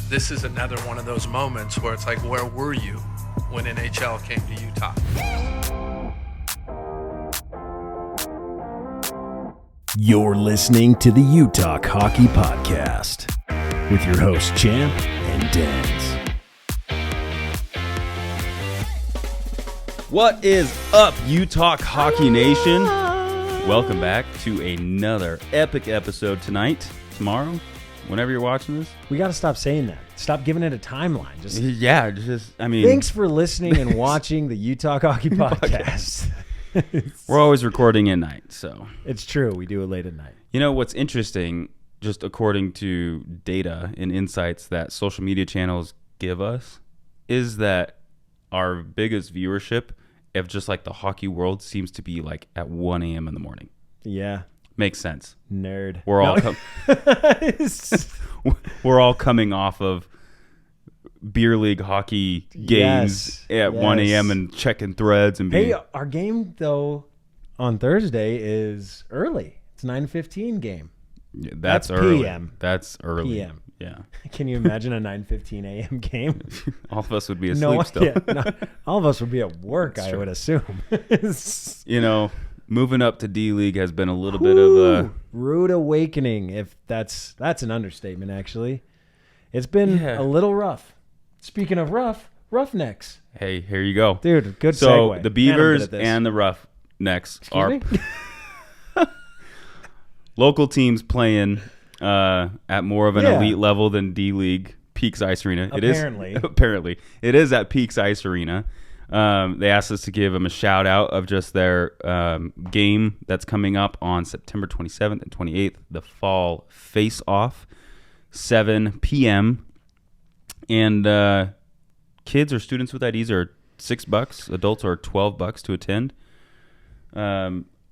this is another one of those moments where it's like, where were you when NHL came to Utah? You're listening to the UTalk Hockey Podcast with your hosts Champ and Denz. What is up, UTalk Hockey Nation? Welcome back to another epic episode tonight, tomorrow, whenever you're watching this. We got to stop saying that. Stop giving it a timeline. Thanks for listening and watching the UTalk Hockey Podcast. We're always recording at night, so. It's true. We do it late at night. You know, what's interesting, just according to data and insights that social media channels give us, is that our biggest viewership of just like the hockey world seems to be like at 1 a.m. in the morning. Yeah. Makes sense. Nerd. We're all coming off of beer league hockey games at 1 a.m. and checking threads and being... Hey, our game though on Thursday is early. It's 9:15 game. Yeah, that's early. PM. That's early. PM. Yeah. Can you imagine a 9:15 a.m. game? All of us would be asleep still. Yeah, all of us would be at work, That's I true. would assume. You know, moving up to D League has been a little bit of a rude awakening. If that's an understatement, actually, it's been a little rough. Speaking of Roughnecks. Hey, here you go, dude. Good so segue. The Beavers and the Roughnecks are local teams playing at more of an elite level than D League Peaks Ice Arena. Apparently, it is at Peaks Ice Arena. They asked us to give them a shout out of just their game that's coming up on September 27th and 28th, the Fall Face Off, 7 p.m. And kids or students with IDs are $6. Adults are $12 to attend.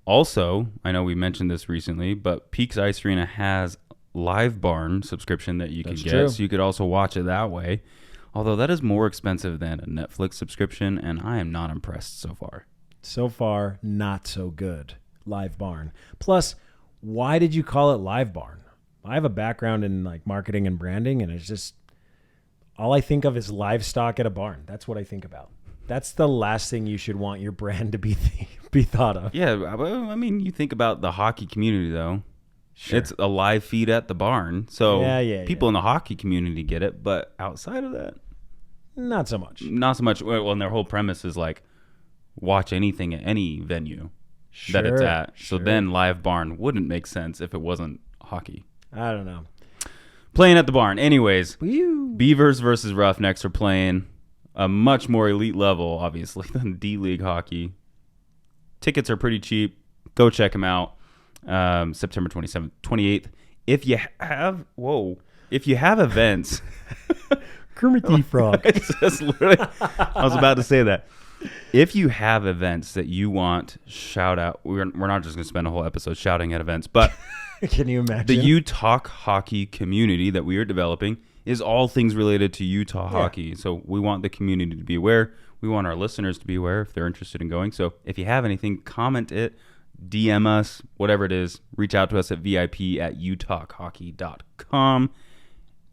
Also, I know we mentioned this recently, but Peaks Ice Arena has Live Barn subscription that you can get. True. So you could also watch it that way. Although that is more expensive than a Netflix subscription, and I am not impressed so far. So far, not so good. Live Barn. Plus, why did you call it Live Barn? I have a background in like marketing and branding, and it's just all I think of is livestock at a barn. That's what I think about. That's the last thing you should want your brand to be thought of. Yeah, I mean, you think about the hockey community, though. Sure. It's a live feed at the barn. So people in the hockey community get it, but outside of that, not so much. Not so much. Well, and their whole premise is like watch anything at any venue that it's at. So then Live Barn wouldn't make sense if it wasn't hockey. I don't know. Playing at the barn. Anyways, Woo. Beavers versus Roughnecks are playing a much more elite level, obviously, than D-League hockey. Tickets are pretty cheap. Go check them out. September 27th, 28th. If you have events... Kermit the Frog. I was about to say that. If you have events that you want shout out, we're not just going to spend a whole episode shouting at events, but can you imagine? The UTalk Hockey community that we are developing is all things related to Utah hockey. So we want the community to be aware. We want our listeners to be aware if they're interested in going. So if you have anything, comment it, DM us, whatever it is. Reach out to us at vip@utalkhockey.com,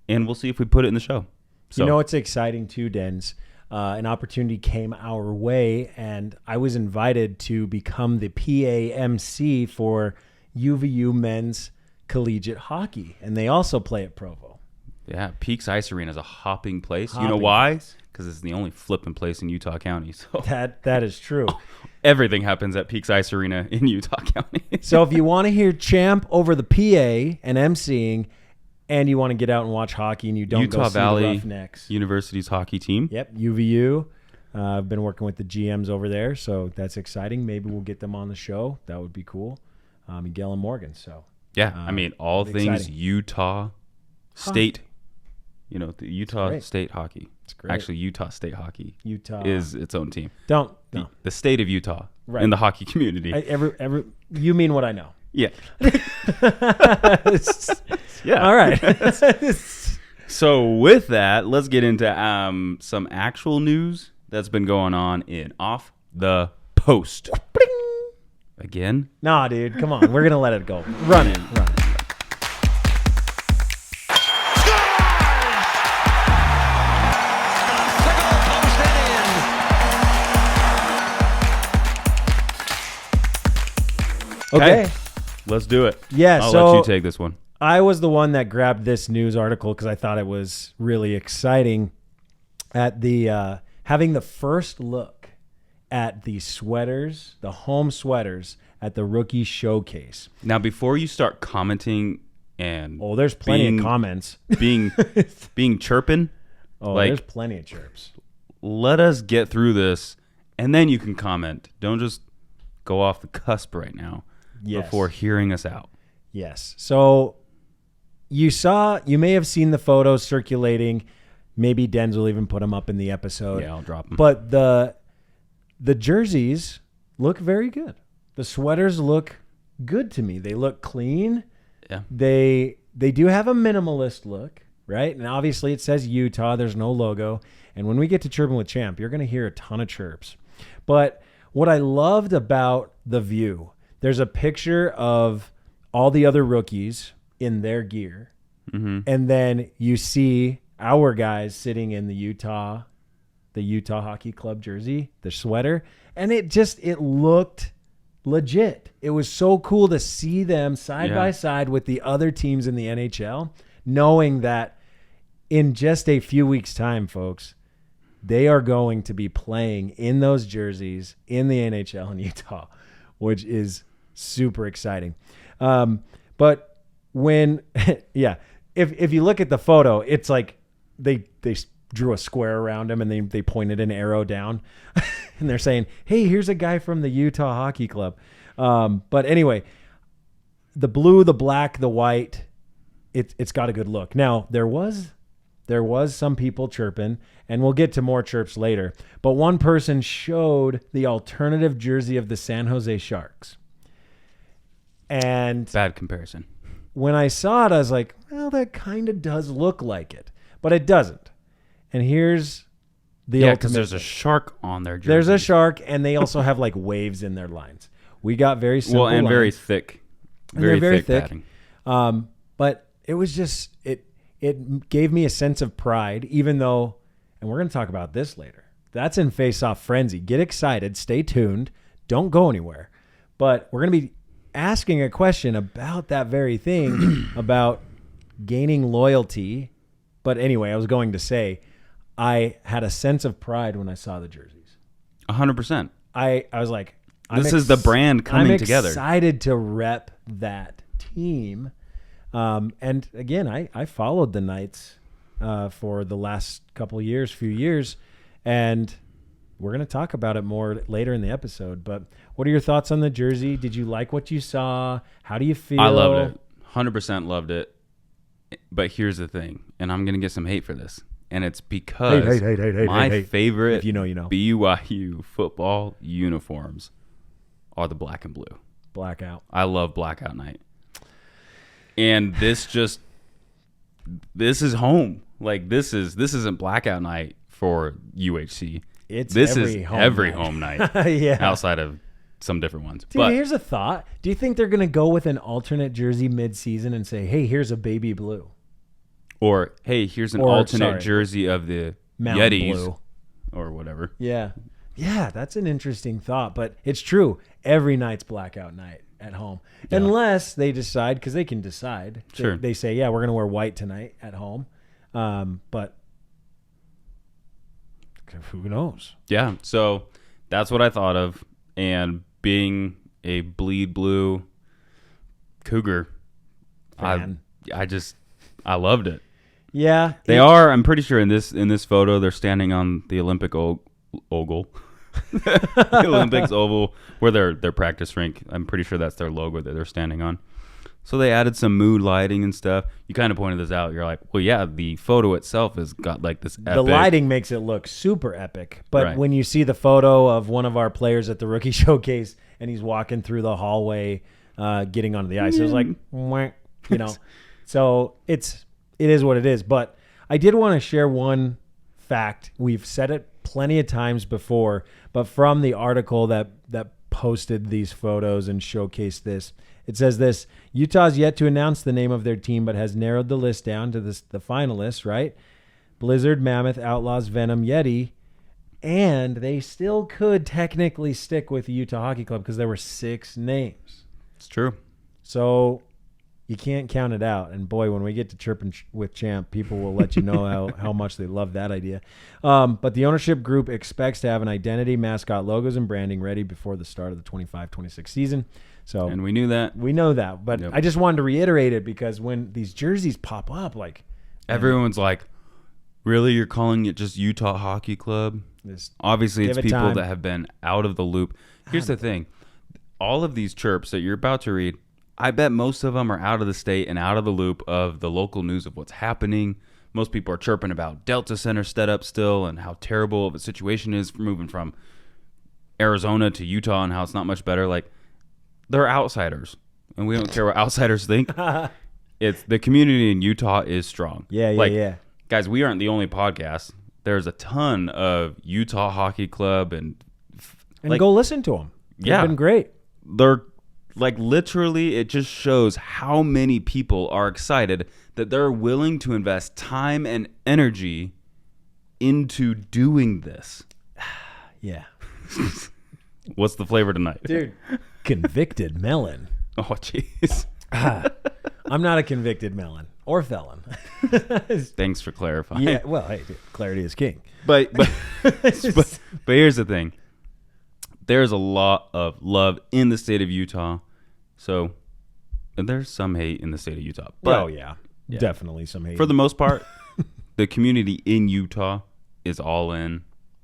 and we'll see if we put it in the show. So, you know what's exciting too, Denz? An opportunity came our way, and I was invited to become the PAMC for UVU men's collegiate hockey, and they also play at Provo. Yeah, Peaks Ice Arena is a hopping place. You know why? Because it's the only flipping place in Utah County. So that is true. Everything happens at Peaks Ice Arena in Utah County. So if you want to hear Champ over the PA and emceeing, and you want to get out and watch hockey, and you don't Utah go see Valley the Roughnecks. University's hockey team. Yep, UVU. I've been working with the GMs over there, so that's exciting. Maybe we'll get them on the show. That would be cool. Miguel and Morgan. So yeah, I mean, all things exciting. Utah State. You know, the Utah State hockey. It's great. Actually, Utah State hockey Utah is its own team. The state of Utah in the hockey community. You mean what I know? Yeah. Yeah. All right. So with that, let's get into some actual news that's been going on in Off the Post. Again? Nah, dude. Come on. We're going to let it go. Run it. Okay. Let's do it. Yeah, I'll so let you take this one. I was the one that grabbed this news article because I thought it was really exciting at the having the first look at the sweaters, the home sweaters at the Rookie Showcase. Now, before you start commenting and there's plenty of comments. being chirping. There's plenty of chirps. Let us get through this, and then you can comment. Don't just go off the cusp right now before hearing us out. Yes. So you may have seen the photos circulating. Maybe Denz will even put them up in the episode. Yeah, I'll drop them. But the jerseys look very good. The sweaters look good to me. They look clean. Yeah. They do have a minimalist look, right? And obviously it says Utah. There's no logo. And when we get to Chirping with Champ, you're going to hear a ton of chirps. But what I loved about the view, there's a picture of all the other rookies in their gear. Mm-hmm. And then you see our guys sitting in the Utah Hockey Club jersey, the sweater. And it looked legit. It was so cool to see them side by side with the other teams in the NHL, knowing that in just a few weeks' time, folks, they are going to be playing in those jerseys in the NHL in Utah, which is super exciting. But when, if you look at the photo, it's like they drew a square around him and they pointed an arrow down and they're saying, hey, here's a guy from the Utah Hockey Club. But anyway, the blue, the black, the white, it's got a good look. Now, there was some people chirping, and we'll get to more chirps later. But one person showed the alternative jersey of the San Jose Sharks. And bad comparison. When I saw it, I was like, well, that kind of does look like it. But it doesn't. And here's the ultimate. Because there's a shark on their jersey. There's a shark, and they also have like waves in their lines. We got very simple lines. Very thick. Very thick padding. But it was just, it gave me a sense of pride, even though, and we're going to talk about this later, that's in Face-Off Frenzy. Get excited. Stay tuned. Don't go anywhere. But we're going to be asking a question about that very thing, about gaining loyalty. But anyway, I was going to say, I had a sense of pride when I saw the jerseys. 100%. I was like, this is the brand coming together. I'm excited to rep that team. And again, I followed the Knights for the last few years, and we're going to talk about it more later in the episode. But what are your thoughts on the jersey? Did you like what you saw? How do you feel? I loved it. 100% loved it. But here's the thing, and I'm going to get some hate for this, and it's because my favorite if you know. BYU football uniforms are the black and blue. Blackout. I love Blackout Night. And this is home. Like this isn't Blackout Night for UHC. This is every home night. Yeah. Outside of some different ones. Dude, but here's a thought. Do you think they're going to go with an alternate jersey mid-season and say, hey, here's a baby blue? Or, hey, here's an alternate jersey of the Mountain Yetis. Blue. Or whatever. Yeah. Yeah, that's an interesting thought. But it's true. Every night's Blackout Night at home. Yeah. Unless they decide, because they can decide. Sure. They say, yeah, we're going to wear white tonight at home. But who knows? Yeah, so that's what I thought of. And being a bleed blue Cougar fan, I loved it. Yeah, they are. I'm pretty sure in this photo they're standing on the Olympic oval, the Olympics oval, where their practice rink. I'm pretty sure that's their logo that they're standing on. So they added some mood lighting and stuff. You kind of pointed this out. You're like, well, yeah, the photo itself has got like this epic. The lighting makes it look super epic. But when you see the photo of one of our players at the Rookie Showcase and he's walking through the hallway getting onto the ice, it was like, you know. So it is what it is. But I did want to share one fact. We've said it plenty of times before, but from the article that posted these photos and showcased this, it says this: Utah's yet to announce the name of their team, but has narrowed the list down to the finalists, right? Blizzard, Mammoth, Outlaws, Venom, Yeti, and they still could technically stick with the Utah Hockey Club because there were 6 names. It's true. So you can't count it out. And boy, when we get to chirping with Champ, people will let you know how much they love that idea. But the ownership group expects to have an identity, mascot, logos, and branding ready before the start of the 25-26 season. So, and we knew that. We know that. But I just wanted to reiterate it because when these jerseys pop up, like everyone's like, really? You're calling it just UTalk Hockey Club? Obviously, it's people that have been out of the loop. Here's the thing. All of these chirps that you're about to read, I bet most of them are out of the state and out of the loop of the local news of what's happening. Most people are chirping about Delta Center setup still and how terrible of a situation is for moving from Arizona to Utah and how it's not much better. Like, they're outsiders, and we don't care what outsiders think. It's the community in Utah is strong. Yeah. Guys, we aren't the only podcast. There's a ton of UTalk Hockey Club and go listen to them. They've been great. They're like literally, it just shows how many people are excited that they're willing to invest time and energy into doing this. Yeah. What's the flavor tonight? Dude, convicted melon. Oh, jeez. I'm not a convicted melon or felon. Thanks for clarifying. Yeah, well, hey, dude, clarity is king. But here's the thing. There's a lot of love in the state of Utah. So there's some hate in the state of Utah. But yeah. Definitely some hate. For the most part, the community in Utah is all in,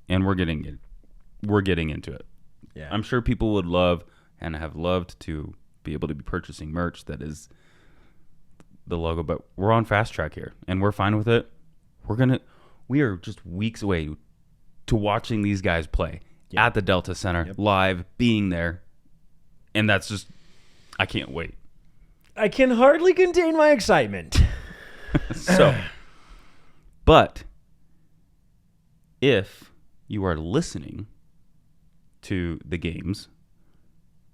and we're getting into it. Yeah. I'm sure people would love and have loved to be able to be purchasing merch that is the logo, but we're on fast track here, and we're fine with it. We are just weeks away to watching these guys play at the Delta Center, live, being there, and that's just, I can't wait. I can hardly contain my excitement. But if you are listening to the games,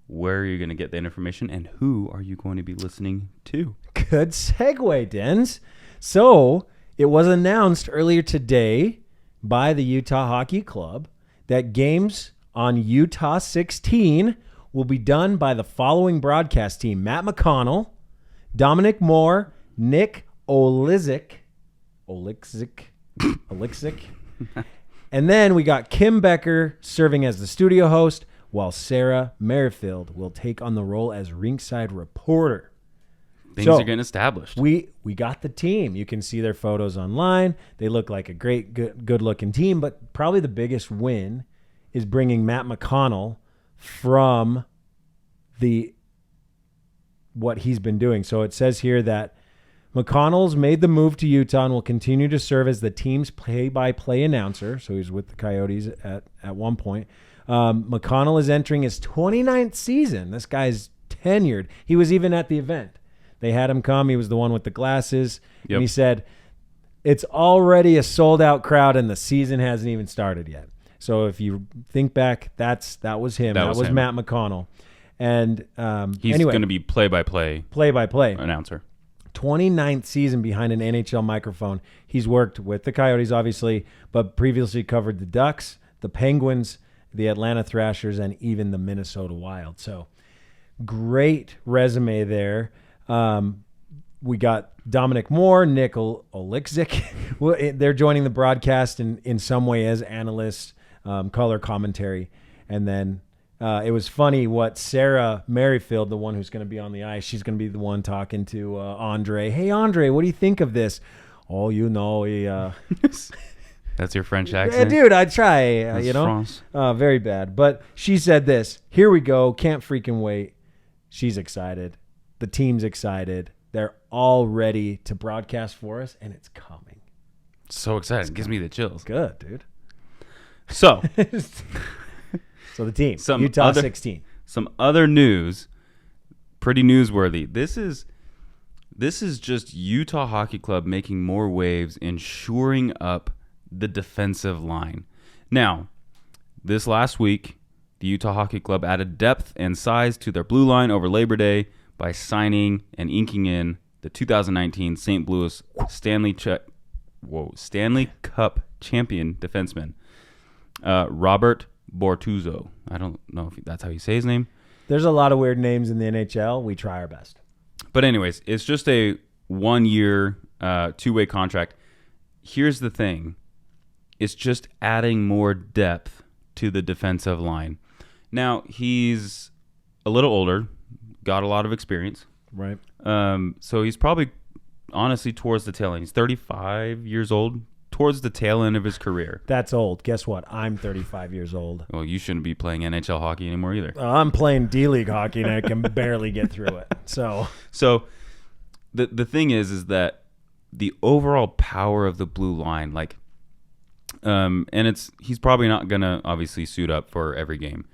where are you going to get that information, and who are you going to be listening to? Good segue, Denz. So it was announced earlier today by the Utah Hockey Club that games on Utah 16 will be done by the following broadcast team: Matt McConnell, Dominic Moore, Nick Olyczyk, and then we got Kim Becker serving as the studio host, while Sarah Merrifield will take on the role as rinkside reporter. Things are getting established. We got the team. You can see their photos online. They look like a great, good-looking team, but probably the biggest win is bringing Matt McConnell from what he's been doing. So it says here that McConnell's made the move to Utah and will continue to serve as the team's play-by-play announcer. So he's with the Coyotes at one point. McConnell is entering his 29th season. This guy's tenured. He was even at the event. They had him come. He was the one with the glasses. Yep. And he said, it's already a sold-out crowd and the season hasn't even started yet. So if you think back, that was him. That was Matt McConnell. And he's going to be play-by-play announcer. 29th season behind an NHL microphone. He's worked with the Coyotes, obviously, but previously covered the Ducks, the Penguins, the Atlanta Thrashers, and even the Minnesota Wild. So great resume there. We got Dominic Moore, Nick Olyczyk. They're joining the broadcast in some way as analysts, color commentary. And then it was funny what Sarah Merrifield, the one who's going to be on the ice, she's going to be the one talking to Andre. Hey, Andre, what do you think of this? Oh, That's your French accent? Dude, I try, France. Very bad. But she said this. Here we go. Can't freaking wait. She's excited. The team's excited. They're all ready to broadcast for us, and it's coming. So excited. It gives me the chills. Good, dude. So the team, Utah 16. Some other news, pretty newsworthy. This is just Utah Hockey Club making more waves in shoring up the defensive line. Now, this last week, the Utah Hockey Club added depth and size to their blue line over Labor Day by signing and inking in the 2019 St. Louis Stanley Cup champion defenseman, Robert Bortuzzo. I don't know if that's how you say his name. There's a lot of weird names in the NHL. We try our best. But anyways, it's just a 1-year, 2-way contract. Here's the thing. It's just adding more depth to the defensive line. Now, he's a little older, got a lot of experience. Right. So he's probably, honestly, towards the tail end. He's 35 years old, towards the tail end of his career. That's old. Guess what? I'm 35 years old. Well, you shouldn't be playing NHL hockey anymore either. I'm playing D-League hockey, and I can barely get through it. So the thing is that the overall power of the blue line, like, and he's probably not gonna obviously suit up for every game,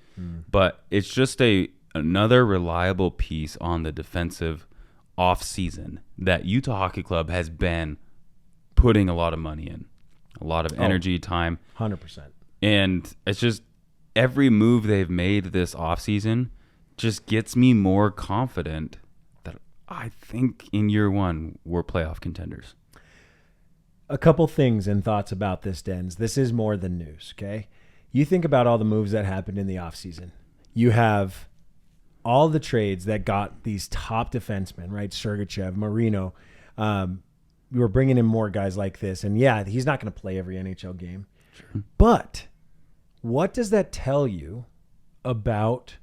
but it's just another reliable piece on the defensive off season that Utah Hockey Club has been putting a lot of money in, a lot of energy, time, 100%. and it's just every move they've made this off season just gets me more confident that I think in year one we're playoff contenders. A couple things and thoughts about this, Denz. This is more than news, okay? You think about all the moves that happened in the offseason. You have all the trades that got these top defensemen, right? Sergachev, Marino. We were bringing in more guys like this. And, yeah, he's not going to play every NHL game. Sure. But what does that tell you about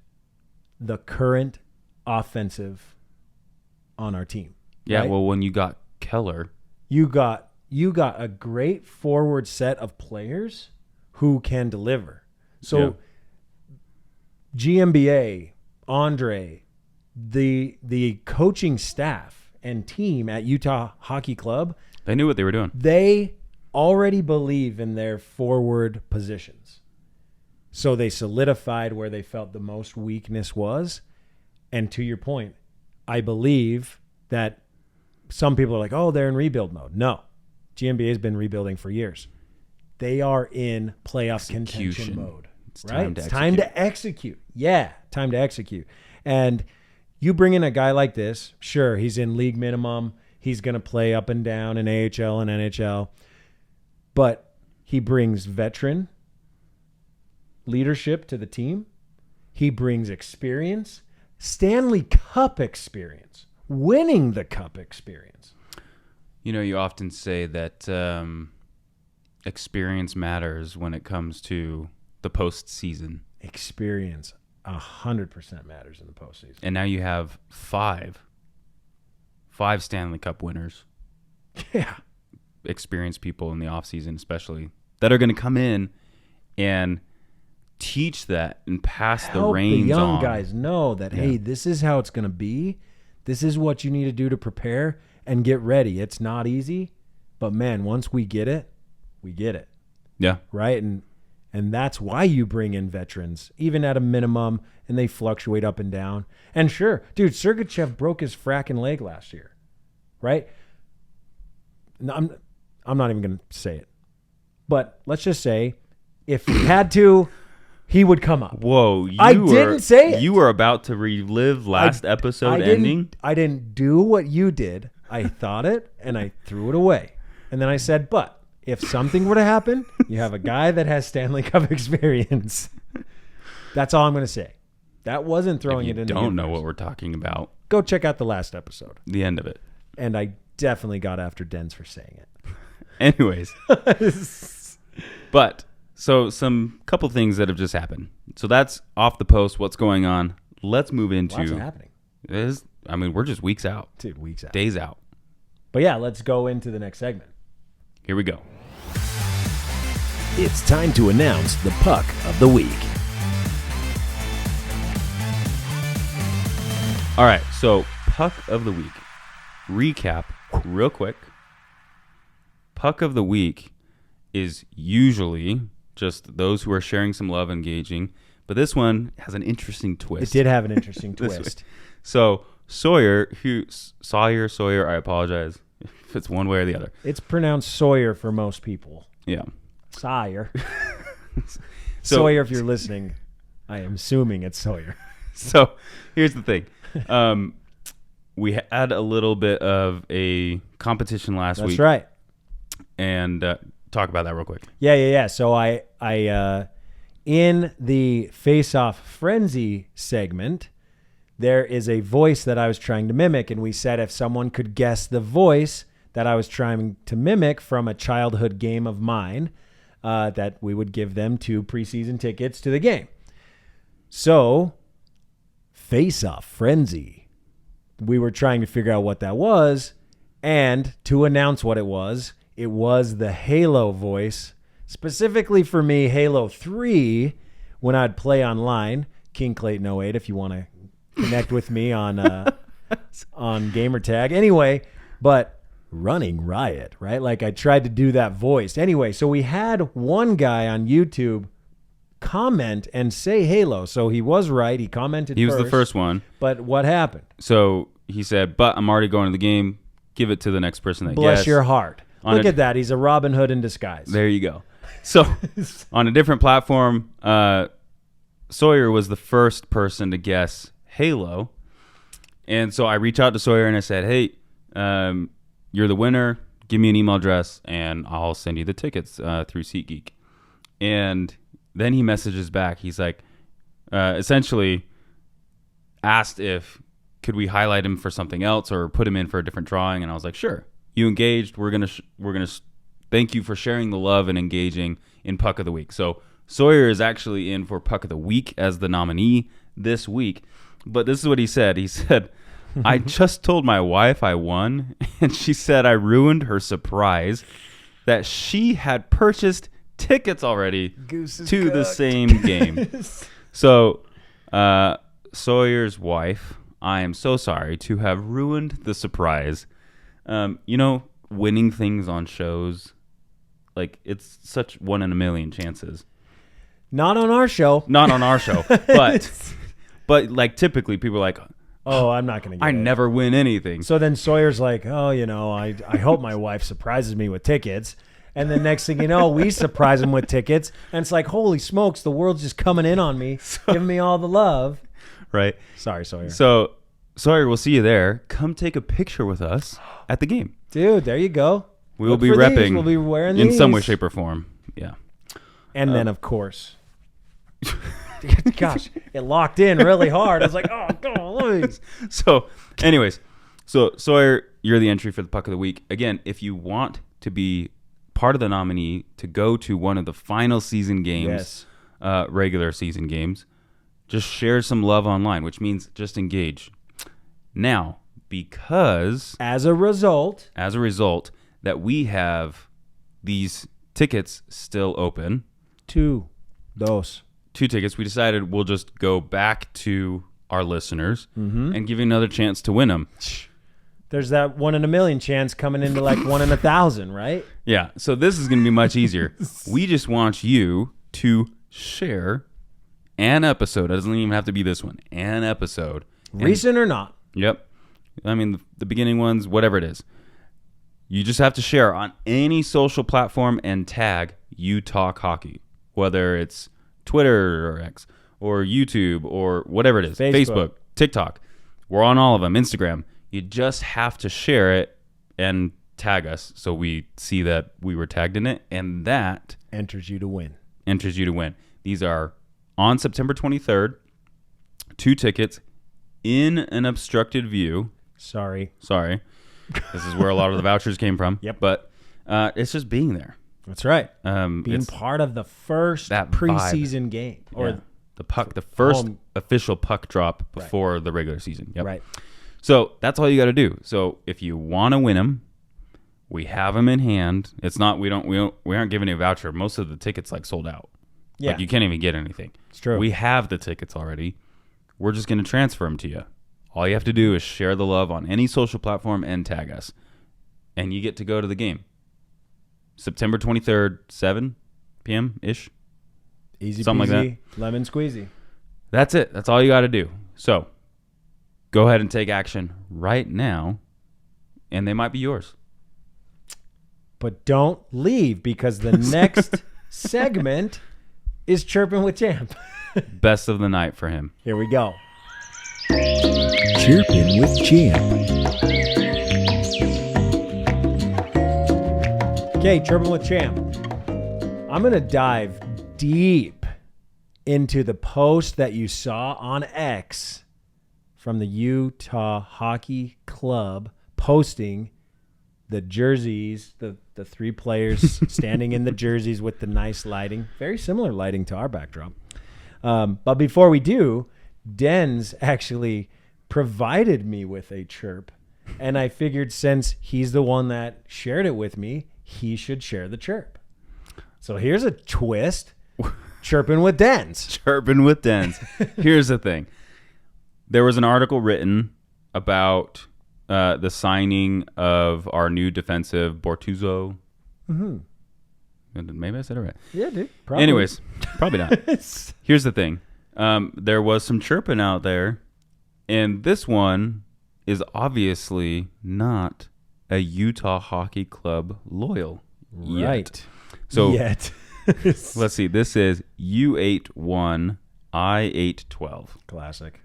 the current offensive on our team? Yeah, right? Well, when you got Keller. You got a great forward set of players who can deliver. So GMBA, Andre, the coaching staff and team at Utah Hockey Club, they knew what they were doing. They already believe in their forward positions. So they solidified where they felt the most weakness was. And to your point, I believe that some people are like, oh, they're in rebuild mode. No. GMBA has been rebuilding for years. They are in playoff contention mode. It's time to execute. Yeah, time to execute. And you bring in a guy like this, sure, he's in league minimum. He's going to play up and down in AHL and NHL. But he brings veteran leadership to the team. He brings experience, Stanley Cup experience, winning the Cup experience. You know, you often say that experience matters when it comes to the postseason. Experience 100% matters in the postseason. And now you have five Stanley Cup winners. Yeah. Experienced people in the offseason especially that are going to come in and teach that and pass the reins on. The young guys know that, hey, this is how it's going to be. This is what you need to do to prepare and get ready. It's not easy, but man, once we get it, we get it. Yeah. Right? And that's why you bring in veterans, even at a minimum, and they fluctuate up and down. And sure, dude, Sergachev broke his fracking leg last year, right? No, I'm not even going to say it. But let's just say if he had to, he would come up. Whoa. I didn't say it. You were about to relive last episode ending? I didn't do what you did. I thought it, and I threw it away. And then I said, but if something were to happen, you have a guy that has Stanley Cup experience. That's all I'm going to say. That wasn't throwing it in the universe. Don't know what we're talking about. Go check out the last episode. The end of it. And I definitely got after Denz for saying it. Anyways. But, so some couple things that have just happened. So that's off the post, what's going on. Let's move into... Lots happening. We're just weeks out. Dude, weeks out. Days out. But yeah, let's go into the next segment. Here we go. It's time to announce the puck of the week. All right, so puck of the week. Recap real quick. Puck of the week is usually just those who are sharing some love, engaging. But this one has an interesting twist. It did have an interesting twist. So Sawyer, I apologize if it's one way or the other. It's pronounced Sawyer for most people. Yeah. Sawyer. Sawyer, if you're listening, I am assuming it's Sawyer. So here's the thing. We had a little bit of a competition last week. That's right. And talk about that real quick. Yeah. So I in the Face Off Frenzy segment, there is a voice that I was trying to mimic. And we said if someone could guess the voice that I was trying to mimic from a childhood game of mine, that we would give them 2 preseason tickets to the game. So, face-off frenzy. We were trying to figure out what that was, and to announce what it was the Halo voice, specifically for me, Halo 3, when I'd play online, King Clayton 08, if you want to connect with me on gamertag. Anyway, but running riot, right? Like I tried to do that voice. Anyway, so we had one guy on YouTube comment and say Halo. So he was right. He commented He was the first one. But what happened? So he said, but I'm already going to the game. Give it to the next person that Bless guessed. your heart. Look at that. He's a Robin Hood in disguise. There you go. So on a different platform, Sawyer was the first person to guess Halo. And so I reached out to Sawyer and I said, hey, you're the winner. Give me an email address and I'll send you the tickets through SeatGeek. And then he messages back. He's like, essentially asked if could we highlight him for something else or put him in for a different drawing. And I was like, sure. You engaged. We're gonna thank you for sharing the love and engaging in Puck of the Week. So Sawyer is actually in for Puck of the Week as the nominee this week. But this is what he said. He said, I just told my wife I won, and she said I ruined her surprise that she had purchased tickets already to the same game. So Sawyer's wife, I am so sorry to have ruined the surprise. Winning things on shows, like it's such 1 in a million chances. Not on our show. But like typically people are like, oh, I'm not going to get I it. never win anything. So then Sawyer's like, oh, I hope my wife surprises me with tickets. And then next thing you know, we surprise him with tickets. And it's like, holy smokes, the world's just coming in on me, giving me all the love. Right. Sorry, Sawyer. So Sawyer, we'll see you there. Come take a picture with us at the game. Dude, there you go. We will be repping. We'll be wearing in these. some way, shape, or form. Yeah. And then, of course, gosh, it locked in really hard. I was like, oh, God. So, anyways, so Sawyer, you're the entry for the Puck of the Week. Again, if you want to be part of the nominee to go to one of the final season games, regular season games, just share some love online, which means just engage. Now, because as a result that we have these tickets still open, two tickets, we decided we'll just go back to our listeners and give you another chance to win them. There's that 1 in a million chance coming into like 1 in 1,000, right? Yeah. So this is going to be much easier. We just want you to share an episode. It doesn't even have to be this one. An episode. Recent or not. Yep. I mean, the beginning ones, whatever it is. You just have to share on any social platform and tag UTalk Hockey, whether it's Twitter or X or YouTube or whatever it is. Facebook, TikTok. We're on all of them. Instagram. You just have to share it and tag us so we see that we were tagged in it, and that enters you to win. These are on September 23rd. 2 tickets in an obstructed view. Sorry. This is where a lot of the vouchers came from. Yep. But it's just being there. That's right. Being part of the first preseason game. Or the first official puck drop before the regular season. Yep. Right. So that's all you got to do. So if you want to win them, we have them in hand. It's not we aren't giving you a voucher. Most of the tickets sold out. Yeah. You can't even get anything. It's true. We have the tickets already. We're just going to transfer them to you. All you have to do is share the love on any social platform and tag us. And you get to go to the game. September 23rd, 7 p.m.-ish. Easy something peasy, like that. Lemon squeezy. That's it. That's all you got to do. So go ahead and take action right now, and they might be yours. But don't leave, because the next segment is Chirping with Champ. Best of the night for him. Here we go. Chirping with Champ. Okay, Chirping with Champ. I'm going to dive deep into the post that you saw on X from the Utah Hockey Club posting the jerseys, the 3 players standing in the jerseys with the nice lighting. Very similar lighting to our backdrop. But before we do, Denz actually provided me with a chirp. And I figured since he's the one that shared it with me, he should share the chirp. So here's a twist. Chirping with Denz. Chirping with Denz. Here's the thing. There was an article written about the signing of our new defensive Bortuzzo. Mm-hmm. Maybe I said it right. Yeah, dude. Probably. Anyways, probably not. Here's the thing. There was some chirping out there, and this one is obviously not a Utah Hockey Club loyal. Right. So let's see. This is U81 I812. Classic.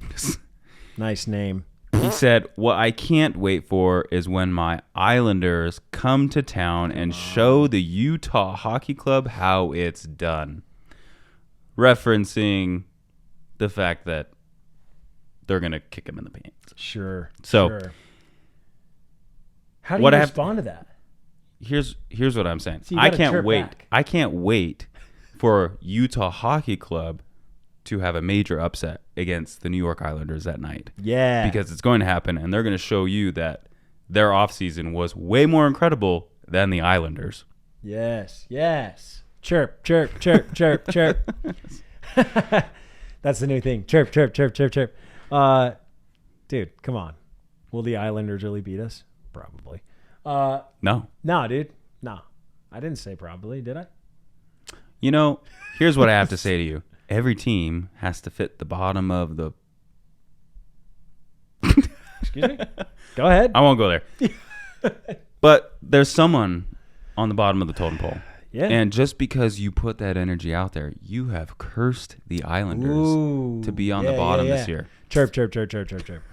Nice name. He said, "What I can't wait for is when my Islanders come to town and show the Utah Hockey Club how it's done." Referencing the fact that they're going to kick him in the pants. Sure. So, sure. How do you respond to that? Here's what I'm saying. So I can't wait. Back. I can't wait for Utah Hockey Club to have a major upset against the New York Islanders that night. Yeah. Because it's going to happen, and they're going to show you that their offseason was way more incredible than the Islanders. Yes. Yes. Chirp, chirp, chirp, chirp, chirp. That's the new thing. Chirp, chirp, chirp, chirp, chirp. Dude, come on. Will the Islanders really beat us? Probably. No. No, dude. No. I didn't say probably, did I? You know, here's what I have to say to you. Every team has to fit the bottom of the... Excuse me? Go ahead. I won't go there. But there's someone on the bottom of the totem pole. Yeah. And just because you put that energy out there, you have cursed the Islanders to be on the bottom this year. Chirp, chirp, chirp, chirp, chirp, chirp.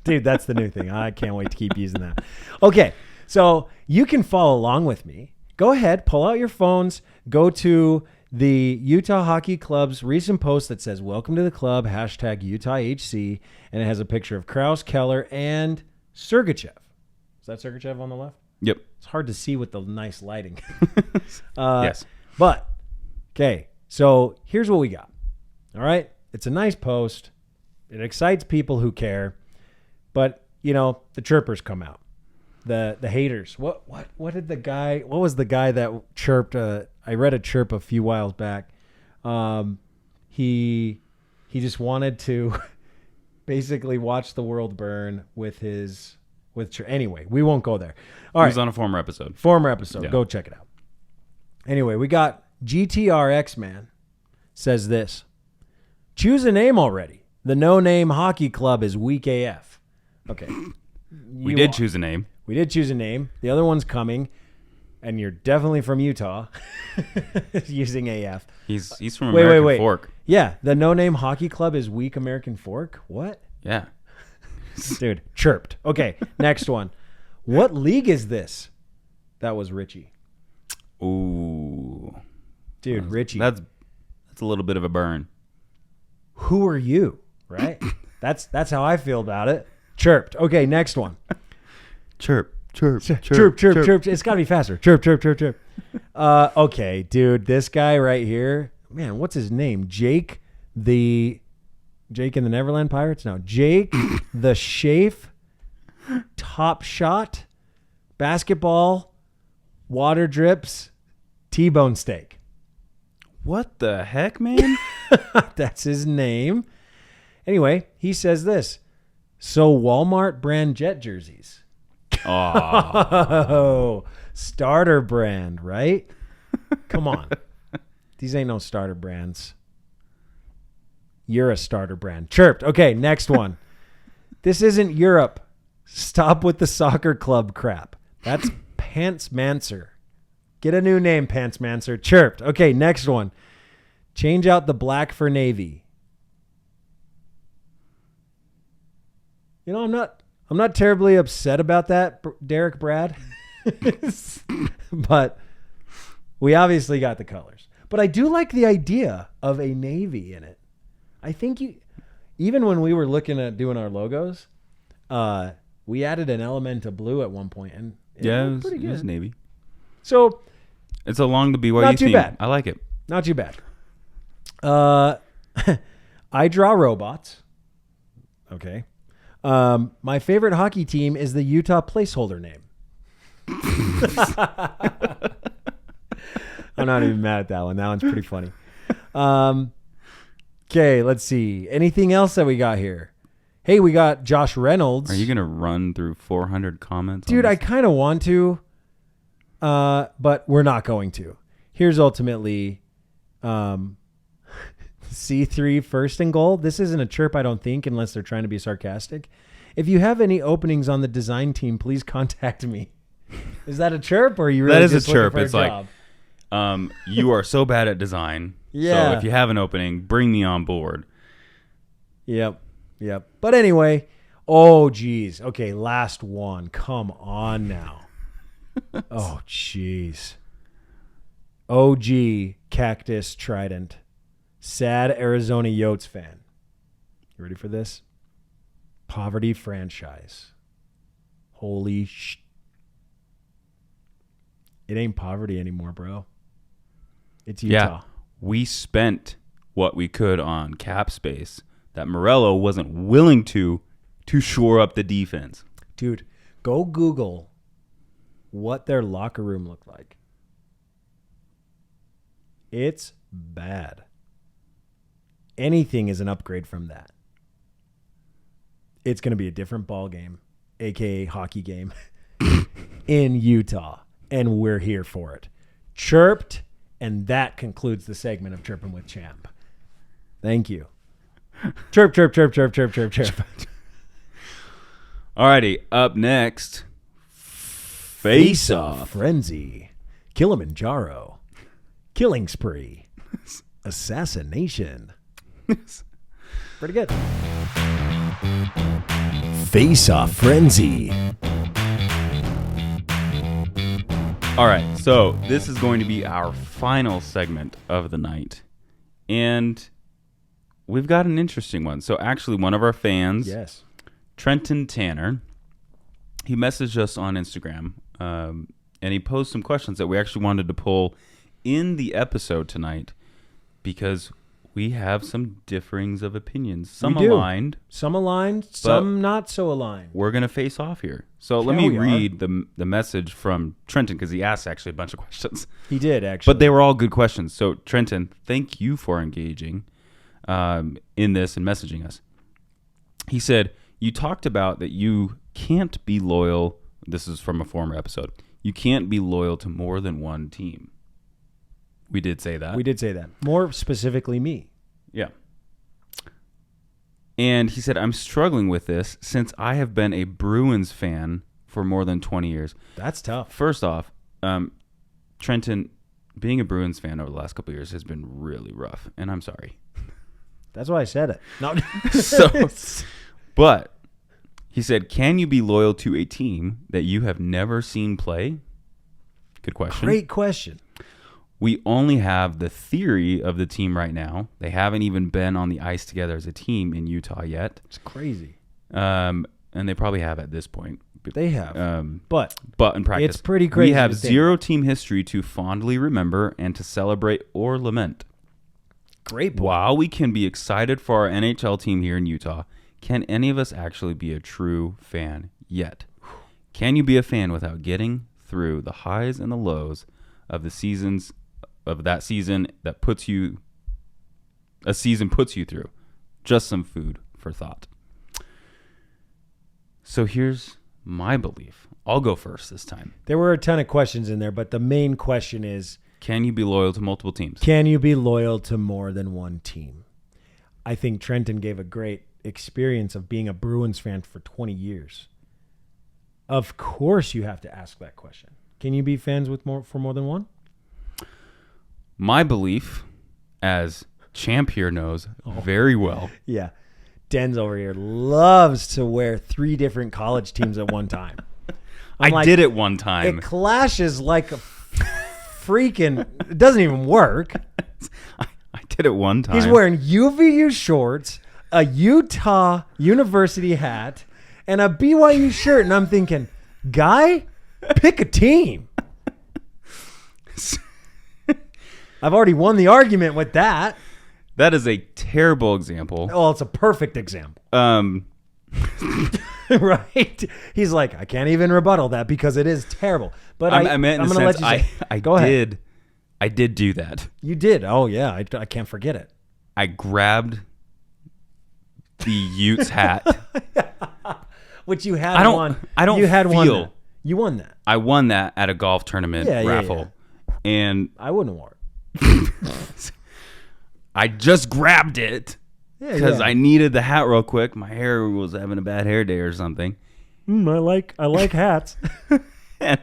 Dude, that's the new thing. I can't wait to keep using that. Okay, so you can follow along with me. Go ahead, pull out your phones, go to the Utah Hockey Club's recent post that says, "Welcome to the club, #UtahHC," and it has a picture of Krause, Keller, and Sergachev. Is that Sergachev on the left? Yep. It's hard to see with the nice lighting. Yes. But, okay, so here's what we got. All right? It's a nice post. It excites people who care. But, you know, the chirpers come out. The haters. What was the guy that chirped? I read a chirp a few whiles back. He just wanted to basically watch the world burn anyway, we won't go there. All right. He was on a former episode. Yeah. Go check it out. Anyway, we got GTRX man says this. Choose a name already. The no-name hockey club is weak AF. Okay. We did choose a name. We did choose a name. The other one's coming, and you're definitely from Utah using AF. He's from American Fork. Yeah, the no-name hockey club is weak American Fork? What? Yeah. Dude, chirped. Okay, next one. What league is this? That was Richie. Ooh. Dude, Richie. That's a little bit of a burn. Who are you? Right? That's how I feel about it. Chirped. Okay, next one. Chirp, chirp, chirp, chirp, chirp, chirp. It's got to be faster. Chirp, chirp, chirp, chirp. Okay, dude, this guy right here. Man, what's his name? Jake in the Neverland Pirates? No, Jake the Shafe Top Shot Basketball Water Drips T-bone steak. What the heck, man? That's his name. Anyway, he says this. So Walmart brand jet jerseys. Oh, starter brand, right? Come on. These ain't no starter brands. You're a starter brand. Chirped. Okay, next one. This isn't Europe. Stop with the soccer club crap. That's Pants Manser. Get a new name, Pants Manser. Chirped. Okay, next one. Change out the black for navy. You know, I'm not terribly upset about that, Derek Brad. But we obviously got the colors. But I do like the idea of a navy in it. I think even when we were looking at doing our logos, we added an element of blue at one point, and it was pretty good. It was navy. So it's along the BYU not too theme. bad. I like it. Not too bad. I draw robots. Okay. My favorite hockey team is the Utah placeholder name. I'm not even mad at that one. That one's pretty funny. Okay, let's see. Anything else that we got here? Hey, we got Josh Reynolds. Are you going to run through 400 comments? Dude, I kind of want to, but we're not going to. Here's ultimately C3 first and goal. This isn't a chirp, I don't think, unless they're trying to be sarcastic. If you have any openings on the design team, please contact me. Is that a chirp, or are you really that is just a chirp? looking for It's a job? like, you are so bad at design. Yeah. So if you have an opening, bring me on board. Yep. But anyway, oh, geez. Okay, last one. Come on now. Oh, jeez. OG Cactus Trident. Sad Arizona Yotes fan. You ready for this? Poverty franchise. Holy sh... It ain't poverty anymore, bro. It's Utah. Yeah. We spent what we could on cap space that Morello wasn't willing to shore up the defense. Dude, go Google what their locker room looked like. It's bad. Anything is an upgrade from that. It's going to be a different ball game, a.k.a. hockey game, in Utah, and we're here for it. Chirped, and that concludes the segment of Chirping with Champ. Thank you. Chirp, chirp, chirp, chirp, chirp, chirp, chirp. Alrighty, up next, Face-Off. Frenzy. Kilimanjaro. Killing Spree. Assassination. Pretty good. Face-Off Frenzy. All right, so this is going to be our final segment of the night. And we've got an interesting one. So actually, one of our fans, Yes. Trenton Tanner, he messaged us on Instagram, and he posed some questions that we actually wanted to pull in the episode tonight because we have some differings of opinions. Some aligned. Some aligned, some not so aligned. We're going to face off here. So let me read the message from Trenton because he asked actually a bunch of questions. He did, actually. But they were all good questions. So Trenton, thank you for engaging in this and messaging us. He said, you talked about that you can't be loyal. This is from a former episode. You can't be loyal to more than one team. We did say that. We did say that. More specifically, me. Yeah. And he said, I'm struggling with this since I have been a Bruins fan for more than 20 years. That's tough. First off, Trenton, being a Bruins fan over the last couple of years has been really rough, and I'm sorry. That's why I said it. No. But he said, can you be loyal to a team that you have never seen play? Good question. Great question. We only have the theory of the team right now. They haven't even been on the ice together as a team in Utah yet. It's crazy. And they probably have at this point. They have. But in practice, it's pretty crazy. We have zero team history to fondly remember and to celebrate or lament. Great point. While we can be excited for our NHL team here in Utah, can any of us actually be a true fan yet? Can you be a fan without getting through the highs and the lows of the seasons of that season that puts you through? Just some food for thought. So here's my belief. I'll go first this time. There were a ton of questions in there, but the main question is, can you be loyal to multiple teams? Can you be loyal to more than one team? I think Trenton gave a great experience of being a Bruins fan for 20 years. Of course you have to ask that question. Can you be fans for more than one? My belief, as Champ here knows very well. Yeah. Denz over here loves to wear 3 different college teams at one time. I did it one time. It clashes like a freaking... It doesn't even work. I did it one time. He's wearing UVU shorts, a Utah University hat and a BYU shirt, and I'm thinking, guy, pick a team. I've already won the argument with that. That is a terrible example. Well, it's a perfect example. Right? He's like, I can't even rebuttal that because it is terrible. But I meant in the sense, I did do that. You did. Oh, yeah. I can't forget it. I grabbed the Utes hat. Which you had won. I don't you had feel. Won that. You won that. I won that at a golf tournament raffle. Yeah. And I wouldn't have worn it. I just grabbed it because I needed the hat real quick. My hair was having a bad hair day or something. I like hats. And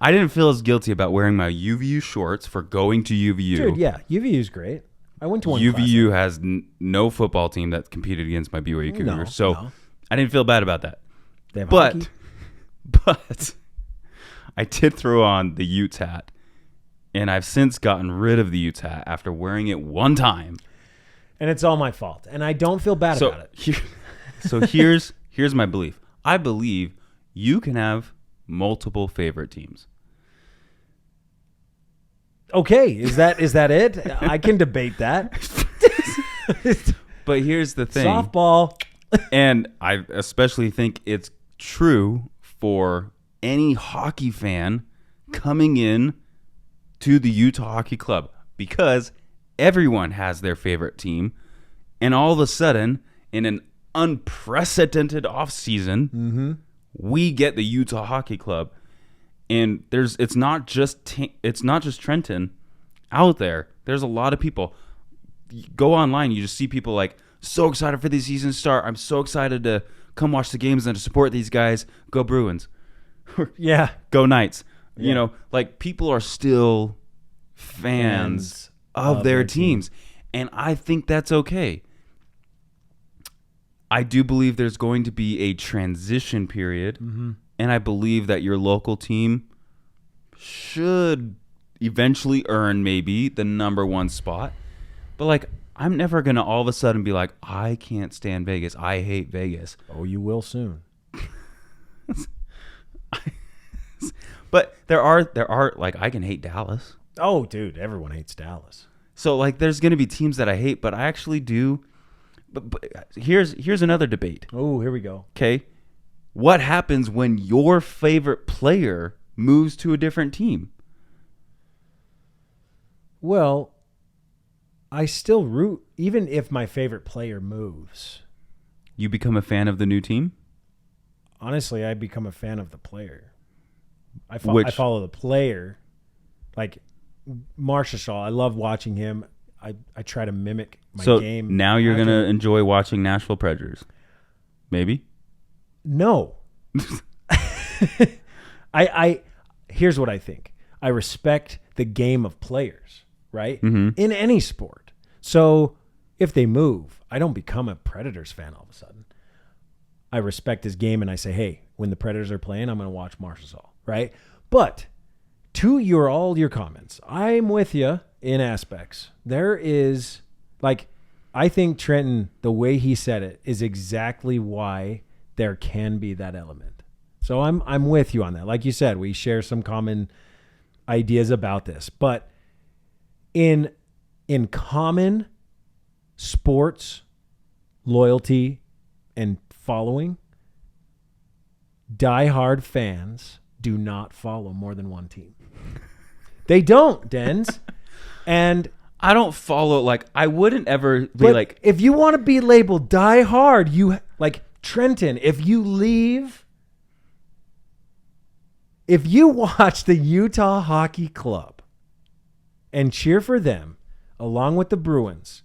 I didn't feel as guilty about wearing my UVU shorts for going to UVU. Dude, yeah, UVU's great. I went to one. UVU has no football team that competed against my BYU Cougars, so I didn't feel bad about that. They have hockey. But I did throw on the Utes hat. And I've since gotten rid of the Utes hat after wearing it one time. And it's all my fault. And I don't feel bad about it. So here's my belief. I believe you can have multiple favorite teams. Okay. Is that it? I can debate that. But here's the thing. Softball. And I especially think it's true for any hockey fan coming in to the Utah Hockey Club, because everyone has their favorite team, and all of a sudden, in an unprecedented offseason, we get the Utah Hockey Club, and it's not just Trenton out there. There's a lot of people. You go online, you just see people like, so excited for the season start. I'm so excited to come watch the games and to support these guys. Go Bruins. Yeah. Go Knights. Yeah. You know, like, people are still fans of their teams. And I think that's okay. I do believe there's going to be a transition period. And I believe that your local team should eventually earn maybe the number one spot. But, like, I'm never going to all of a sudden be like, I can't stand Vegas. I hate Vegas. Oh, you will soon. But there are like, I can hate Dallas. Oh, dude, everyone hates Dallas. So, like, there's going to be teams that I hate, but I actually do. But here's another debate. Oh, here we go. Okay, what happens when your favorite player moves to a different team? Well, I still root, even if my favorite player moves. You become a fan of the new team? Honestly, I become a fan of the player. I follow the player. Like Marshall, I love watching him. I try to mimic my game. So now you're going to enjoy watching Nashville Predators? Maybe? No. Here's what I think. I respect the game of players, right? In any sport. So if they move, I don't become a Predators fan all of a sudden. I respect his game and I say, hey, when the Predators are playing, I'm going to watch Marshall, right? But to all your comments, I'm with you in aspects. There is, like, I think Trenton, the way he said it, is exactly why there can be that element. So I'm with you on that. Like you said, we share some common ideas about this. But in common sports loyalty and following, diehard fans do not follow more than one team. They don't, Denz. And I don't follow, like, I wouldn't ever be like, if you want to be labeled diehard, you like Trenton, if you watch the Utah Hockey Club and cheer for them along with the Bruins,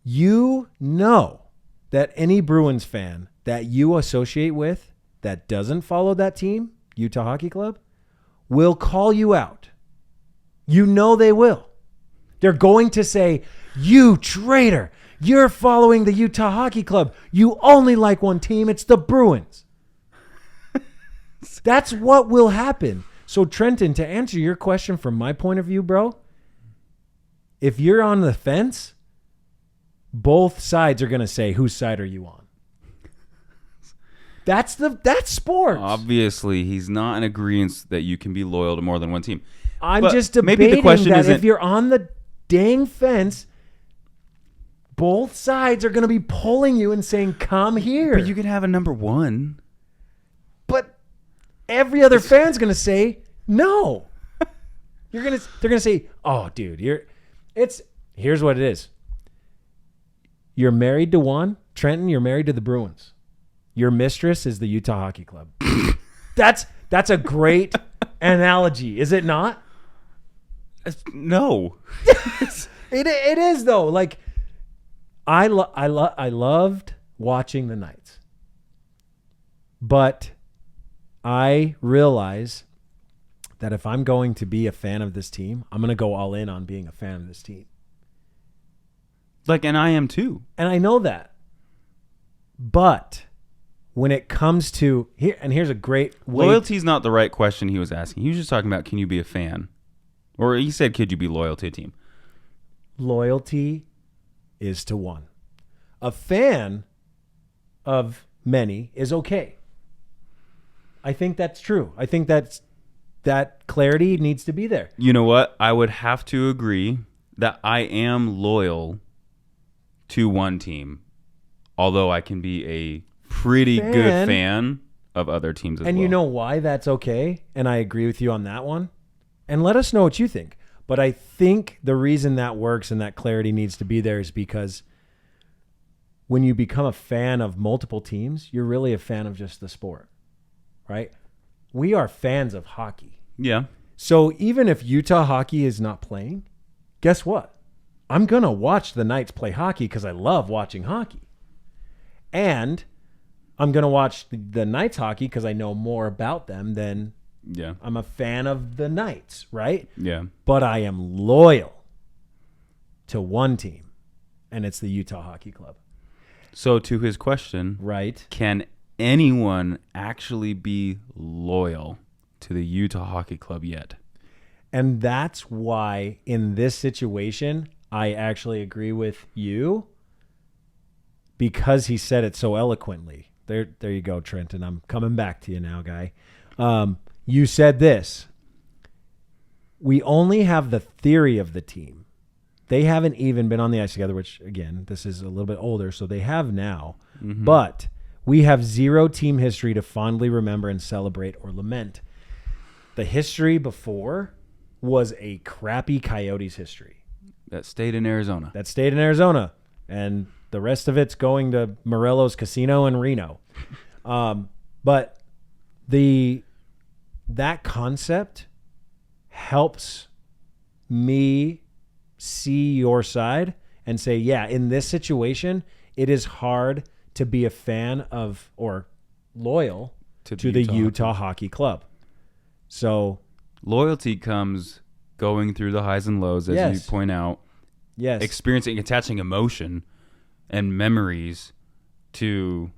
you know that any Bruins fan that you associate with that doesn't follow that team, Utah Hockey Club, will call you out. You know they will. They're going to say, you traitor, you're following the Utah Hockey Club. You only like one team. It's the Bruins. That's what will happen. So, Trenton, to answer your question from my point of view, bro, if you're on the fence, both sides are going to say, whose side are you on? That's sports. Obviously, he's not in agreement that you can be loyal to more than one team. I'm But just debating maybe the question that isn't, if you're on the dang fence, both sides are going to be pulling you and saying, come here. but you could have a number one. But every other fan's going to say, no. They're going to say, oh, dude, here's what it is. You're married to one. Trenton, you're married to the Bruins. Your mistress is the Utah Hockey Club. That's a great analogy, is it not? No. It is though. Like I loved watching the Knights, but I realize that if I'm going to be a fan of this team, I'm going to go all in on being a fan of this team. Like, and I am too. And I know that. But when it comes to here's a great way. Loyalty's not the right question he was asking. He was just talking about, can you be a fan? Or he said, could you be loyal to a team? Loyalty is to one. A fan of many is okay. I think that's true. I think that clarity needs to be there. You know what? I would have to agree that I am loyal to one team, although I can be a pretty good fan of other teams as well. And you know why that's okay? And I agree with you on that one. And let us know what you think. But I think the reason that works and that clarity needs to be there is because when you become a fan of multiple teams, you're really a fan of just the sport, right? We are fans of hockey. Yeah. So even if Utah hockey is not playing, guess what? I'm going to watch the Knights play hockey because I love watching hockey. And I'm going to watch the Knights hockey because I know more about them than I'm a fan of the Knights, right? Yeah. But I am loyal to one team, and it's the Utah Hockey Club. So to his question, right? Can anyone actually be loyal to the Utah Hockey Club yet? And that's why in this situation, I actually agree with you because he said it so eloquently. There you go, Trenton. I'm coming back to you now, guy. You said this. We only have the theory of the team. They haven't even been on the ice together, which, again, this is a little bit older, so they have now. Mm-hmm. But we have zero team history to fondly remember and celebrate or lament. The history before was a crappy Coyotes history. That stayed in Arizona. And the rest of it's going to Morello's Casino in Reno. But that concept helps me see your side and say, yeah, in this situation, it is hard to be a fan of or loyal to the Utah Hockey Club. So loyalty comes going through the highs and lows, as you point out. Yes. Experiencing, attaching emotion and memories to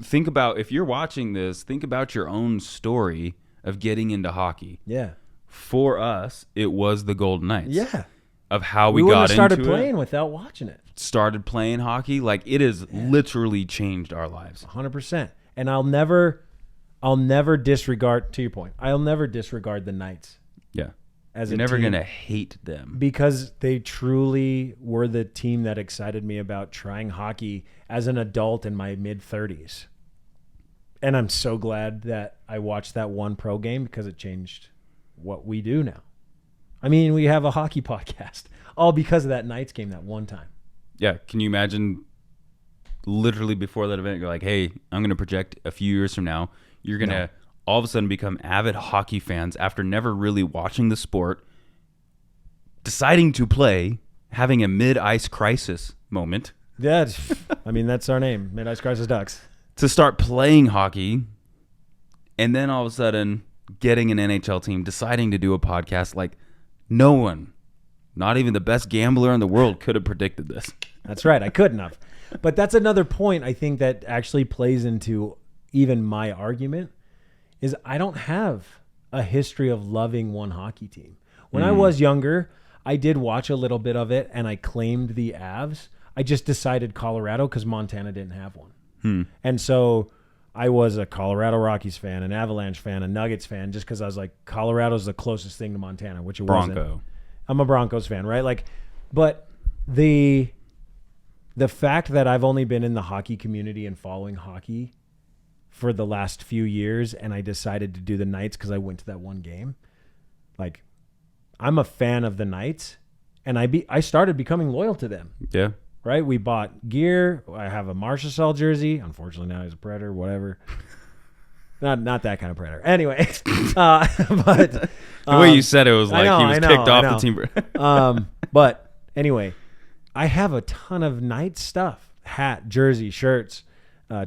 think about, if you're watching this, think about your own story of getting into hockey. Yeah. For us, it was the Golden Knights. Yeah. Of how we got into it. We wouldn't have started playing without watching it. Started playing hockey. Like, it has literally changed our lives. 100%. And I'll never disregard, to your point, I'll never disregard the Knights. Yeah. You're never going to hate them. Because they truly were the team that excited me about trying hockey as an adult in my mid-30s. And I'm so glad that I watched that one pro game because it changed what we do now. I mean, we have a hockey podcast, all because of that Knights game that one time. Yeah. Can you imagine literally before that event, you're like, hey, I'm going to project a few years from now, you're going to all of a sudden become avid hockey fans after never really watching the sport, deciding to play, having a mid-ice crisis moment. Yeah, I mean, that's our name, Mid-Ice Crisis Ducks. To start playing hockey, and then all of a sudden getting an NHL team, deciding to do a podcast. Like, no one, not even the best gambler in the world, could have predicted this. That's right, I couldn't have. But that's another point I think that actually plays into even my argument, is I don't have a history of loving one hockey team. When I was younger, I did watch a little bit of it, and I claimed the Avs. I just decided Colorado because Montana didn't have one. And so I was a Colorado Rockies fan, an Avalanche fan, a Nuggets fan, just because I was like, Colorado's the closest thing to Montana, which it wasn't. I'm a Broncos fan, right? Like, but the fact that I've only been in the hockey community and following hockey for the last few years, and I decided to do the Knights because I went to that one game. Like, I'm a fan of the Knights, and I started becoming loyal to them. Yeah. Right? We bought gear. I have a Marchessault jersey. Unfortunately, now he's a Predator, whatever. Not that kind of Predator. Anyway, but the way you said it was like he was kicked off the team. But anyway, I have a ton of Knights stuff: hat, jersey, shirts,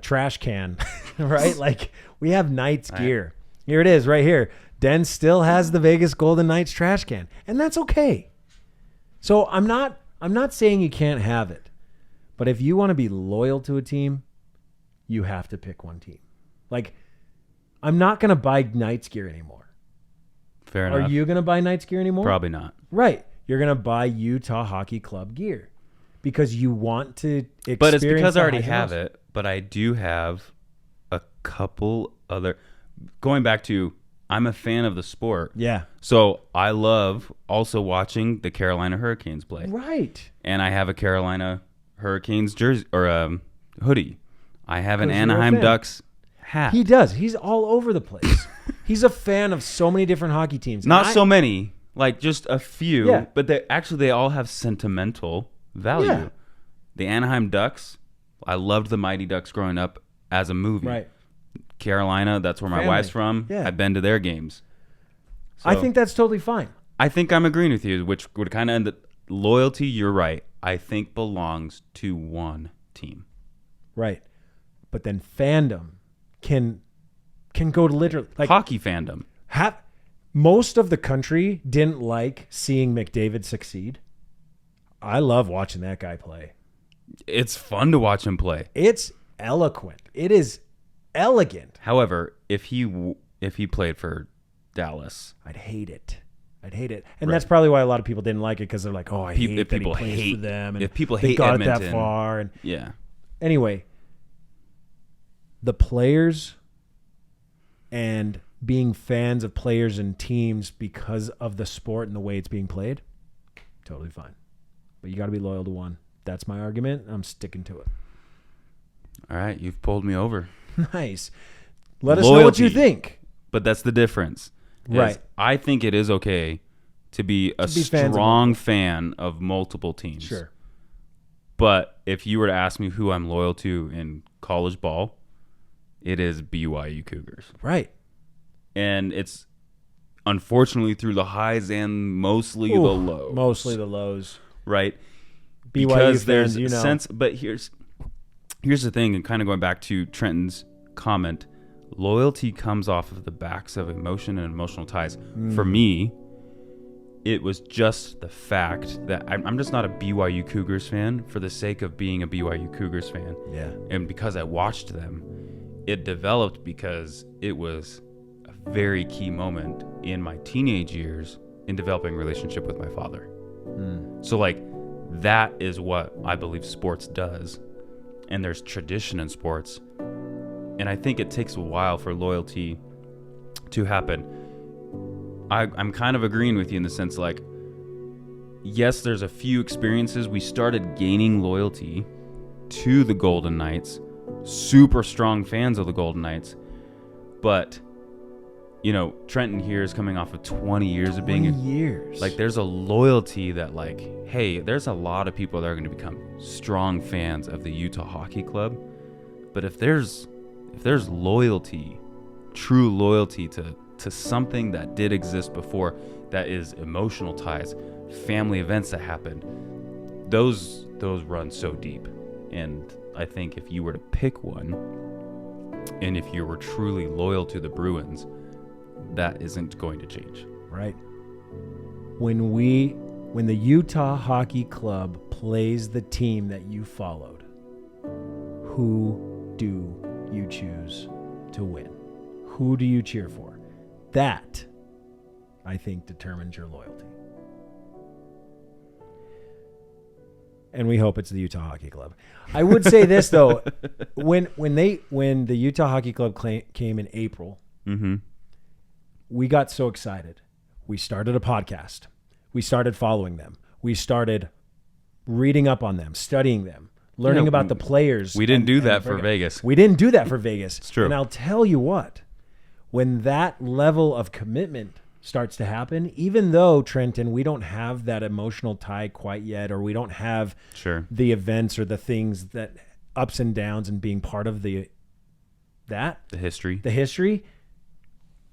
trash can. Right? Like, we have Knights gear. Here it is, right here. Denz still has the Vegas Golden Knights trash can, and that's okay. So I'm not saying you can't have it, but if you want to be loyal to a team, you have to pick one team. Like, I'm not going to buy Knights gear anymore. Fair enough. Are you going to buy Knights gear anymore? Probably not. Right. You're going to buy Utah Hockey Club gear because you want to experience. But it's because I already have it, but I do have a couple other. Going back to, I'm a fan of the sport. Yeah. So I love also watching the Carolina Hurricanes play. Right. And I have a Carolina Hurricanes jersey or hoodie. I have an Anaheim Ducks hat. He does. He's all over the place. He's a fan of so many different hockey teams. Not so many, like just a few. Yeah. But they all have sentimental value. Yeah. The Anaheim Ducks, I loved the Mighty Ducks growing up as a movie. Right. Carolina, that's where my wife's from. Yeah. I've been to their games. So I think that's totally fine. I think I'm agreeing with you, which would kind of end the loyalty. You're right. I think belongs to one team. Right. But then fandom can go to literally like hockey fandom. Most of the country didn't like seeing McDavid succeed. I love watching that guy play. It's fun to watch him play. It's eloquent. It is elegant. However, if he played for Dallas, I'd hate it. And that's probably why a lot of people didn't like it, because they're like, oh, I hate that he plays for them. And if people they hate got Edmonton, it that far. And yeah. Anyway, the players and being fans of players and teams because of the sport and the way it's being played, totally fine. But you got to be loyal to one. That's my argument. I'm sticking to it. All right, you've pulled me over. Nice. Let us know what you think. But that's the difference. Right. I think it is okay to be a strong fan of multiple teams. Sure. But if you were to ask me who I'm loyal to in college ball, it is BYU Cougars. Right. And it's unfortunately through the highs and mostly the lows. Mostly the lows. Right. BYU because fans, there's a sense, but here's the thing, and kind of going back to Trenton's comment, loyalty comes off of the backs of emotion and emotional ties. For me, it was just the fact that I'm just not a BYU Cougars fan for the sake of being a BYU Cougars fan. Yeah. And because I watched them, it developed because it was a very key moment in my teenage years in developing a relationship with my father. So like, that is what I believe sports does. And there's tradition in sports. And I think it takes a while for loyalty to happen. I'm kind of agreeing with you in the sense, like, yes, there's a few experiences. We started gaining loyalty to the Golden Knights, super strong fans of the Golden Knights. But, you know, Trenton here is coming off of 20 years of being 20 years. Like, there's a loyalty that, like, hey, there's a lot of people that are going to become strong fans of the Utah Hockey Club. But if there's loyalty, true loyalty to something that did exist before, that is emotional ties, family events that happened, those run so deep. And I think if you were to pick one, and if you were truly loyal to the Bruins, that isn't going to change. Right. When the Utah Hockey Club plays the team that you followed, who do you choose to win? Who do you cheer for? That, I think, determines your loyalty. and we hope it's the Utah Hockey Club. I would say this though, when the Utah Hockey Club came in April, we got so excited. We started a podcast. We started following them. We started reading up on them, studying them, learning about the players. We didn't do that for Vegas. We didn't do that for Vegas. It's true. And I'll tell you what, when that level of commitment starts to happen, even though, Trenton, we don't have that emotional tie quite yet, or we don't have the events or the things that ups and downs and being part of the history,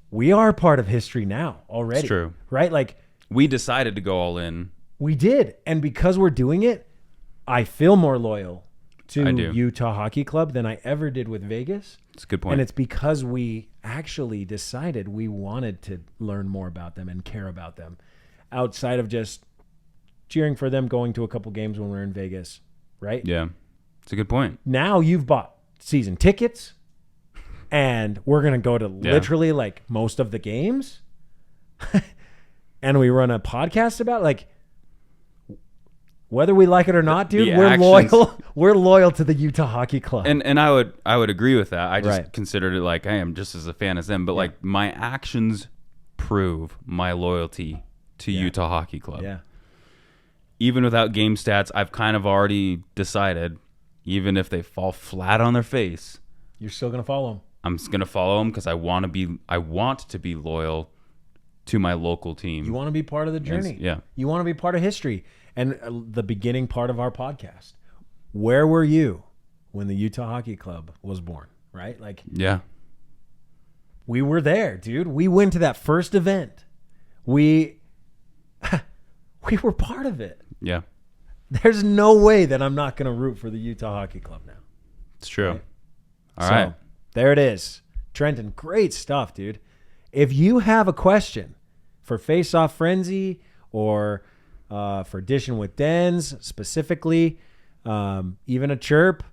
we are part of history now already. It's true. Right? Like, we decided to go all in. We did. And because we're doing it, I feel more loyal to Utah Hockey Club than I ever did with Vegas. It's a good point. And it's because we actually decided we wanted to learn more about them and care about them outside of just cheering for them going to a couple games when we're in Vegas, right? Yeah, it's a good point. Now you've bought season tickets and we're going to go to literally like most of the games and we run a podcast about like, whether we like it or not, dude, we're loyal. We're loyal to the Utah Hockey Club. And I would agree with that. I just considered it like I am just as a fan as them, but like my actions prove my loyalty to Utah Hockey Club. Yeah. Even without game stats, I've kind of already decided, even if they fall flat on their face, you're still gonna follow them. I'm just gonna follow them because I want to be loyal to my local team. You want to be part of the journey. Yeah. You want to be part of history. And the beginning part of our podcast, where were you when the Utah Hockey Club was born, right? Like, we were there, dude. We went to that first event. We were part of it. Yeah. There's no way that I'm not going to root for the Utah Hockey Club now. It's true. Right? All right. There it is. Trenton, great stuff, dude. If you have a question for Face Off Frenzy or for Dishing with Denz specifically, even a chirp,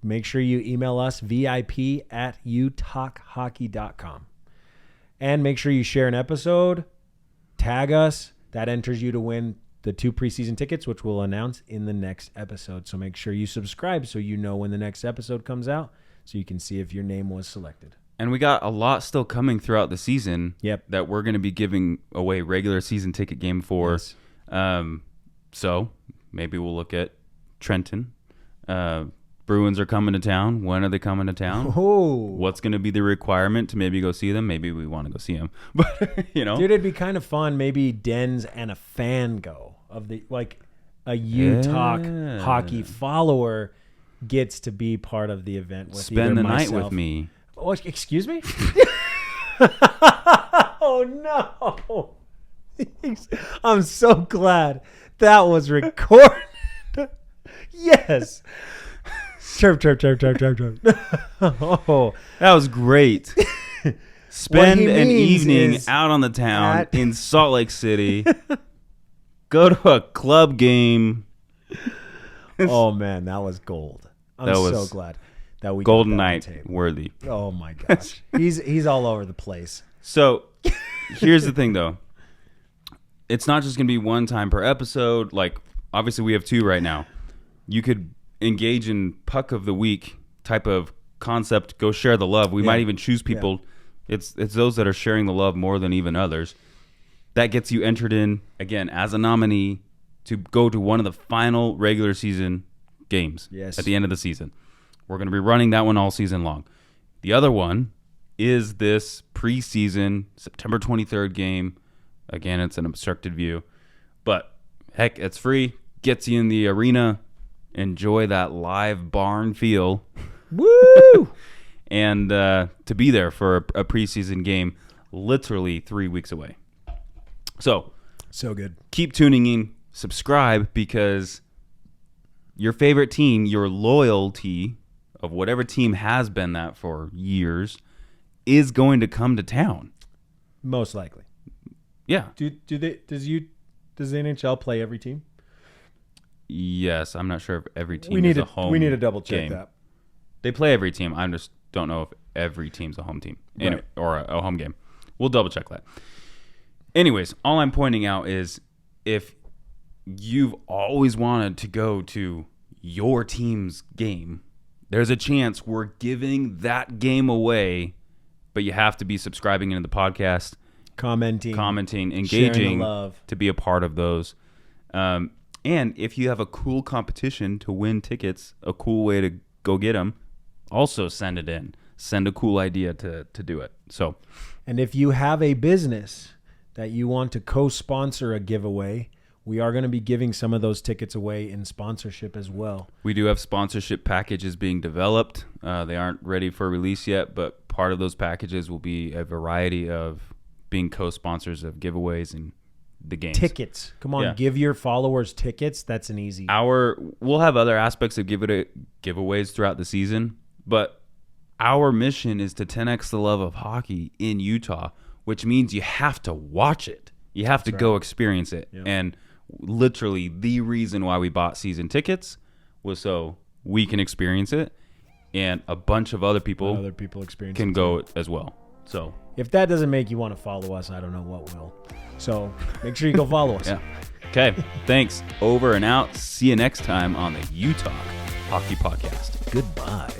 make sure you email us vip@utalkhockey.com. And make sure you share an episode, tag us. That enters you to win the 2 preseason tickets, which we'll announce in the next episode. So make sure you subscribe so you know when the next episode comes out so you can see if your name was selected. And we got a lot still coming throughout the season that we're going to be giving away regular season ticket game for. Yes. So maybe we'll look at Trenton. Bruins are coming to town. When are they coming to town? Oh, what's going to be the requirement to maybe go see them? Maybe we want to go see them, but dude, it'd be kind of fun. Maybe Denz and a fan go of the like a UTalk hockey follower gets to be part of the event with spend the myself. night with me. Oh, excuse me. Oh no. I'm so glad that was recorded. Yes. Chirp, chirp, chirp, chirp, chirp, chirp. Oh, that was great. Spend an evening out on the town in Salt Lake City. Go to a club game. Oh man, that was gold. I'm so glad that we Golden Knight worthy. Oh my gosh, he's all over the place. So here's the thing, though. It's not just going to be one time per episode. Like, obviously, we have 2 right now. You could engage in Puck of the Week type of concept. Go share the love. We might even choose people. Yeah. It's those that are sharing the love more than even others. That gets you entered in, again, as a nominee to go to one of the final regular season games at the end of the season. We're going to be running that one all season long. The other one is this preseason September 23rd game. Again, it's an obstructed view, but heck, it's free. Gets you in the arena. Enjoy that live barn feel. Woo! And to be there for a preseason game, literally 3 weeks away. So good. Keep tuning in. Subscribe, because your favorite team, your loyalty of whatever team has been that for years, is going to come to town. Most likely. Yeah. Does the NHL play every team? Yes, I'm not sure if every team is a home. We need to double check game. that. They play every team. I just don't know if every team's a home team or a home game. We'll double check that. Anyways, all I'm pointing out is if you've always wanted to go to your team's game, there's a chance we're giving that game away, but you have to be subscribing into the podcast, commenting, engaging to be a part of those. And if you have a cool competition to win tickets, a cool way to go get them, also send it in. Send a cool idea to do it. So, and if you have a business that you want to co-sponsor a giveaway, we are going to be giving some of those tickets away in sponsorship as well. We do have sponsorship packages being developed. They aren't ready for release yet, but part of those packages will be a variety of being co-sponsors of giveaways and the games. Tickets. Come on, give your followers tickets. That's an easy. We'll have other aspects of giveaways throughout the season, but our mission is to 10x the love of hockey in Utah, which means you have to watch it. You have to go experience it. Yep. And literally the reason why we bought season tickets was so we can experience it, and a bunch of other people can go as well. So if that doesn't make you want to follow us, I don't know what will. So make sure you go follow us. Yeah. Okay. Thanks. Over and out. See you next time on the UTalk Hockey Podcast. Goodbye.